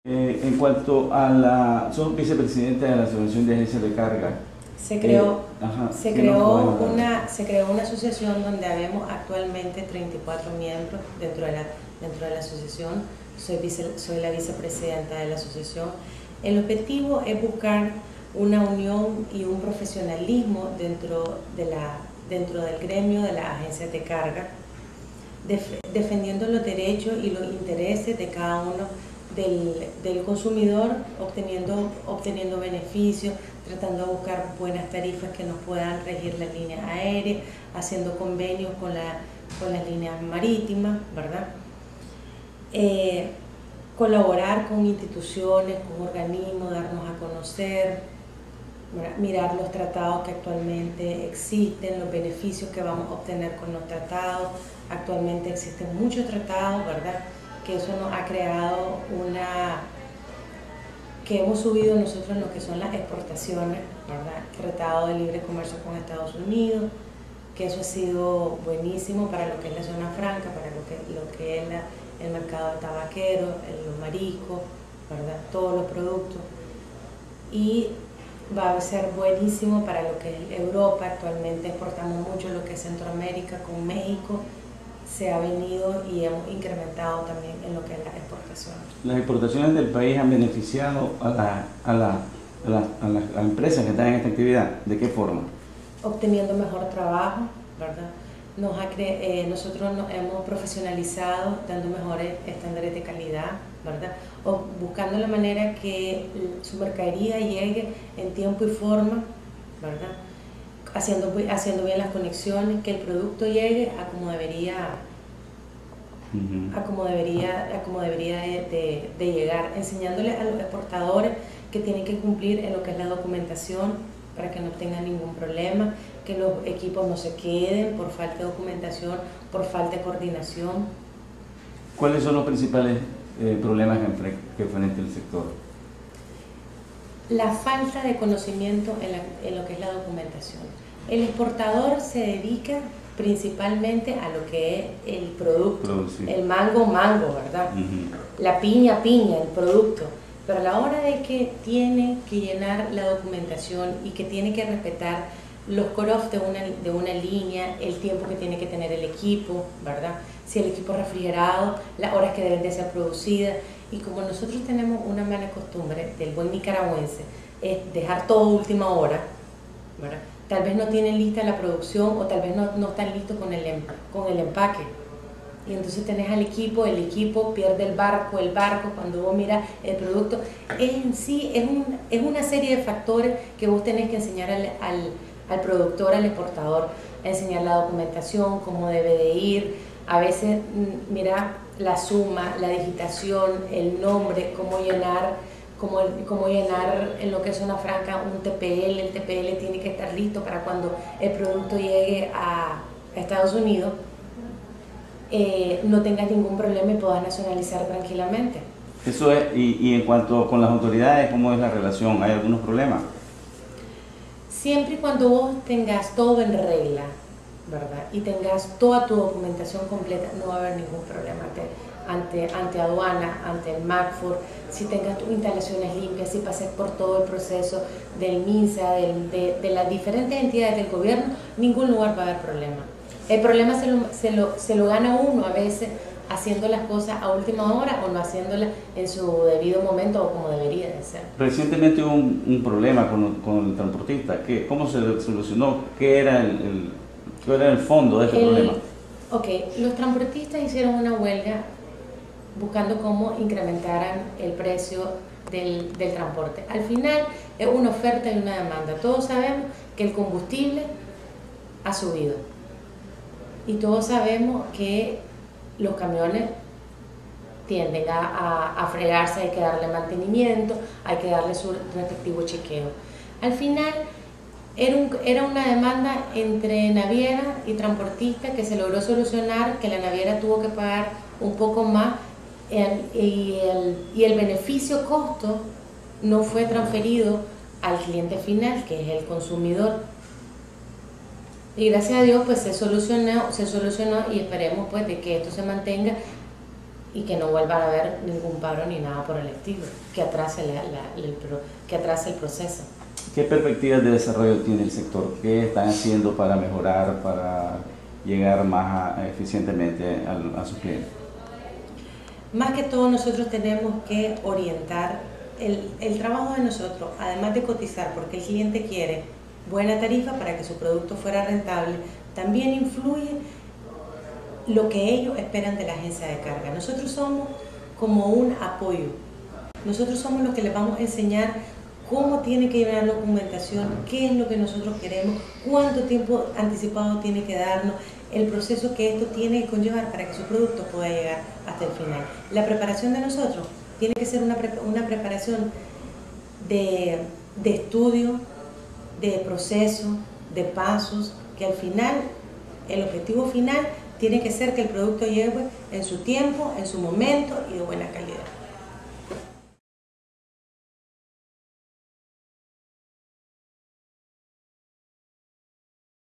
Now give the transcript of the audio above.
En cuanto a la, sos vicepresidenta de la Asociación de Agencias de Carga. Se creó, Ajá, se ¿qué nos puedes creó hablar? se creó una asociación donde habemos actualmente 34 miembros dentro de la asociación. Soy la vicepresidenta de la asociación. El objetivo es buscar una unión y un profesionalismo dentro del gremio de las agencias de carga, defendiendo los derechos y los intereses de cada uno del consumidor, obteniendo beneficios, tratando de buscar buenas tarifas que nos puedan regir las líneas aéreas, haciendo convenios con las líneas marítimas, ¿verdad? Colaborar con instituciones, con organismos, darnos a conocer, ¿verdad? Mirar los tratados que actualmente existen, los beneficios que vamos a obtener con los tratados. Actualmente existen muchos tratados, ¿verdad? Que eso nos ha creado que hemos subido nosotros en lo que son las exportaciones, ¿verdad? Tratado de libre comercio con Estados Unidos, que eso ha sido buenísimo para lo que es la zona franca, para lo que es el mercado de tabaquero, los mariscos, ¿verdad? Todos los productos. Y va a ser buenísimo para lo que es Europa. Actualmente exportamos mucho lo que es Centroamérica con México. Se ha venido y hemos incrementado también en lo que es las exportaciones. Las exportaciones del país han beneficiado a las empresas que están en esta actividad. ¿De qué forma? Obteniendo mejor trabajo, ¿verdad? Nosotros nos hemos profesionalizado dando mejores estándares de calidad, ¿verdad? O buscando la manera que su mercadería llegue en tiempo y forma, ¿verdad? Haciendo bien las conexiones, que el producto llegue a como debería, de llegar, enseñándole a los exportadores que tienen que cumplir en lo que es la documentación para que no tengan ningún problema, que los equipos no se queden por falta de documentación, por falta de coordinación. ¿Cuáles son los principales problemas que enfrenta el sector? La falta de conocimiento en lo que es la documentación. El exportador se dedica principalmente a lo que es el producto, Producir. el mango, ¿verdad? La piña, el producto. Pero a la hora de que tiene que llenar la documentación y que tiene que respetar los cut-offs de una línea, el tiempo que tiene que tener el equipo, ¿verdad? Si el equipo es refrigerado, las horas que deben de ser producidas. Y como nosotros tenemos una mala costumbre del buen nicaragüense, es dejar todo última hora, ¿verdad? Tal vez no tienen lista la producción o tal vez no están listos con el empaque. Y entonces tenés al equipo, el equipo pierde el barco, cuando vos miras el producto, en sí es una serie de factores que vos tenés que enseñar al productor, al exportador, enseñar la documentación, cómo debe de ir. A veces, mira, la suma, la digitación, el nombre, cómo llenar en lo que es zona franca un TPL. El TPL tiene que estar listo para cuando el producto llegue a Estados Unidos, no tengas ningún problema y puedas nacionalizar tranquilamente. Eso es, y en cuanto con las autoridades, ¿cómo es la relación? ¿Hay algunos problemas? Siempre y cuando vos tengas todo en regla, ¿verdad? Y tengas toda tu documentación completa, no va a haber ningún problema ante aduana, ante el MACFOR, si tengas tus instalaciones limpias, si pases por todo el proceso del MINSA, de las diferentes entidades del gobierno, ningún lugar va a haber problema. El problema se lo gana uno a veces haciendo las cosas a última hora o no haciéndolas en su debido momento o como debería de ser. Recientemente hubo un problema con el transportista. ¿Cómo se solucionó? ¿Qué era el fondo de este problema? Ok, los transportistas hicieron una huelga buscando cómo incrementaran el precio del transporte. Al final es una oferta y una demanda. Todos sabemos que el combustible ha subido y todos sabemos que los camiones tienden a fregarse, hay que darle mantenimiento, hay que darle su respectivo chequeo. Al final era una demanda entre naviera y transportista que se logró solucionar, que la naviera tuvo que pagar un poco más y el beneficio costo no fue transferido al cliente final, que es el consumidor. Y gracias a Dios pues se solucionó y esperemos pues de que esto se mantenga y que no vuelvan a haber ningún paro ni nada por el estilo que atrase el proceso. ¿Qué perspectivas de desarrollo tiene el sector? ¿Qué están haciendo para mejorar, para llegar más eficientemente a sus clientes? Más que todo nosotros tenemos que orientar el trabajo de nosotros, además de cotizar porque el cliente quiere buena tarifa para que su producto fuera rentable, también influye lo que ellos esperan de la agencia de carga. Nosotros somos como un apoyo, nosotros somos los que les vamos a enseñar cómo tiene que llevar la documentación, qué es lo que nosotros queremos, cuánto tiempo anticipado tiene que darnos, el proceso que esto tiene que conllevar para que su producto pueda llegar hasta el final. La preparación de nosotros tiene que ser una preparación de estudio, de proceso, de pasos, que al final, el objetivo final tiene que ser que el producto llegue en su tiempo, en su momento y de buena calidad.